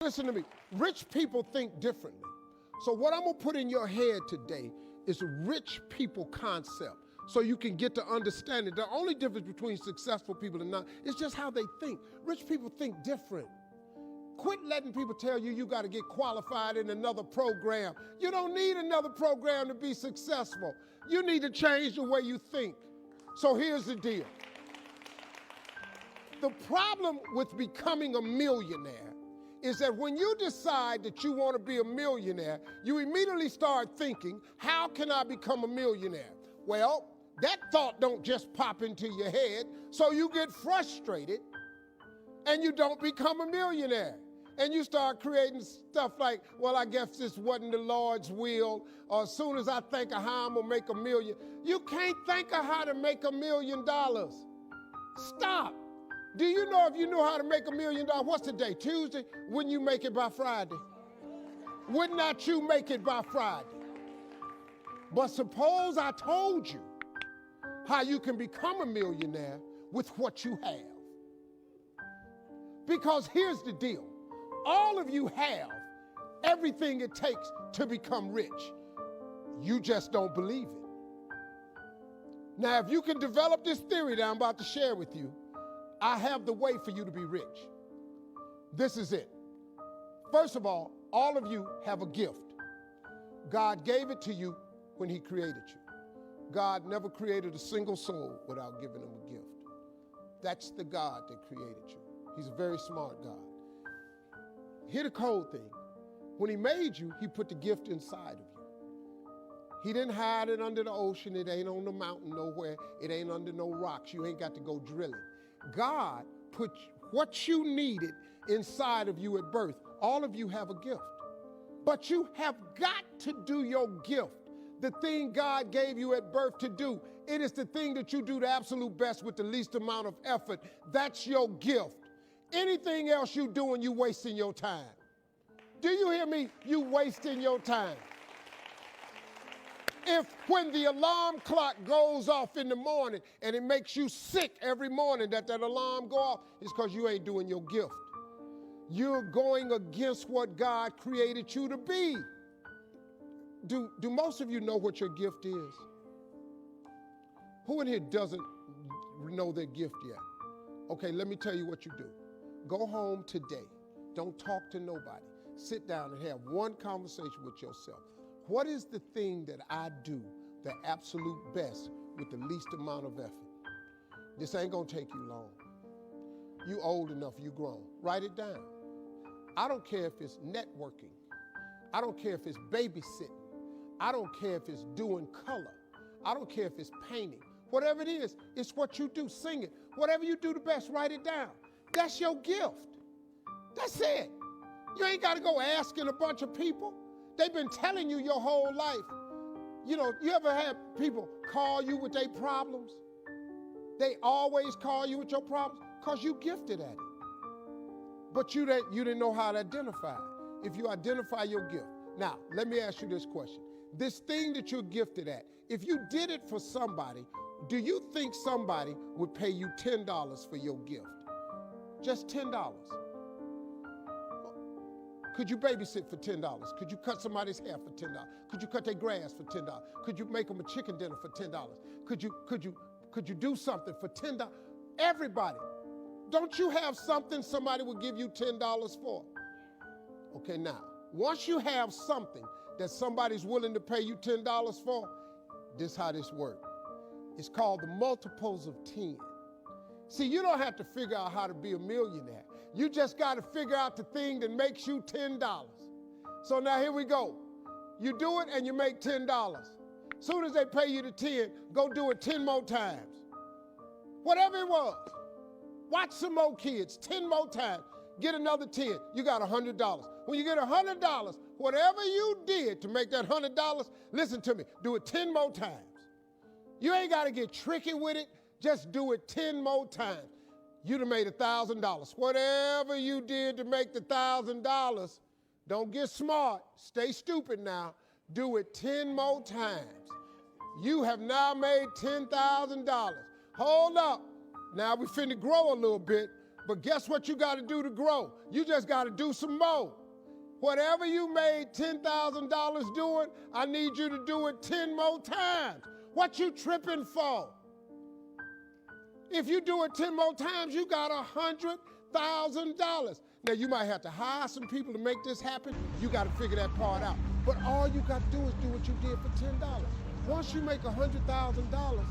Listen to me. Rich people think differently. So what I'm going to put in your head today is a rich people concept so you can get to understand it. The only difference between successful people and not is just how they think. Rich people think different. Quit letting people tell you you got to get qualified in another program. You don't need another program to be successful. You need to change the way you think. So here's the deal. The problem with becoming a millionaire is that when you decide that you want to be a millionaire, you immediately start thinking, how can I become a millionaire? Well, that thought don't just pop into your head, so you get frustrated and you don't become a millionaire. And you start creating stuff like, well, I guess this wasn't the Lord's will, or as soon as I think of how I'm going to make $1 million. You can't think of how to make $1 million. Stop. Do you know if you knew how to make $1 million, what's the day, Tuesday? Wouldn't you make it by Friday? Would not you make it by Friday? But suppose I told you how you can become a millionaire with what you have. Because here's the deal. All of you have everything it takes to become rich. You just don't believe it. Now, if you can develop this theory that I'm about to share with you, I have the way for you to be rich. This is it. First of all of you have a gift. God gave it to you when he created you. God never created a single soul without giving them a gift. That's the God that created you. He's a very smart God. Here's the cold thing. When he made you, he put the gift inside of you. He didn't hide it under the ocean. It ain't on the mountain nowhere. It ain't under no rocks. You ain't got to go drilling. God put what you needed inside of you at birth. All of you have a gift. But you have got to do your gift. The thing God gave you at birth to do. It is the thing that you do the absolute best with the least amount of effort. That's your gift. Anything else you doing, you wasting your time. Do you hear me? You wasting your time. If when the alarm clock goes off in the morning and it makes you sick every morning that alarm go off, it's because you ain't doing your gift. You're going against what God created you to be. Do most of you know what your gift is? Who in here doesn't know their gift yet? Okay, let me tell you what you do. Go home today. Don't talk to nobody. Sit down and have one conversation with yourself. What is the thing that I do the absolute best with the least amount of effort? This ain't gonna take you long. You old enough, you grown. Write it down. I don't care if it's networking. I don't care if it's babysitting. I don't care if it's doing color. I don't care if it's painting. Whatever it is, it's what you do. Sing it. Whatever you do the best, write it down. That's your gift. That's it. You ain't got to go asking a bunch of people. They've been telling you your whole life. You know, you ever had people call you with their problems? They always call you with your problems because you gifted at it. But you didn't know how to identify it. If you identify your gift. Now, let me ask you this question. This thing that you're gifted at, if you did it for somebody, do you think somebody would pay you $10 for your gift? Just $10. Could you babysit for $10? Could you cut somebody's hair for $10? Could you cut their grass for $10? Could you make them a chicken dinner for $10? Could you do something for $10? Everybody. Don't you have something somebody would give you $10 for? Okay, now, once you have something that somebody's willing to pay you $10 for, this is how this works. It's called the multiples of 10. See, you don't have to figure out how to be a millionaire. You just got to figure out the thing that makes you $10. So now here we go. You do it and you make $10. Soon as they pay you the 10, go do it 10 more times. Whatever it was. Watch some more kids 10 more times. Get another 10. You got $100. When you get $100, whatever you did to make that $100, listen to me, do it 10 more times. You ain't got to get tricky with it. Just do it 10 more times. You'd have made $1,000. Whatever you did to make the $1,000, don't get smart. Stay stupid now. Do it 10 more times. You have now made $10,000. Hold up. Now we finna grow a little bit. But guess what you got to do to grow? You just got to do some more. Whatever you made $10,000 doing, I need you to do it 10 more times. What you tripping for? If you do it 10 more times, you got $100,000. Now, you might have to hire some people to make this happen. You got to figure that part out. But all you got to do is do what you did for $10. Once you make $100,000,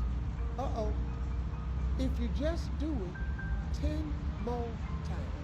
if you just do it 10 more times,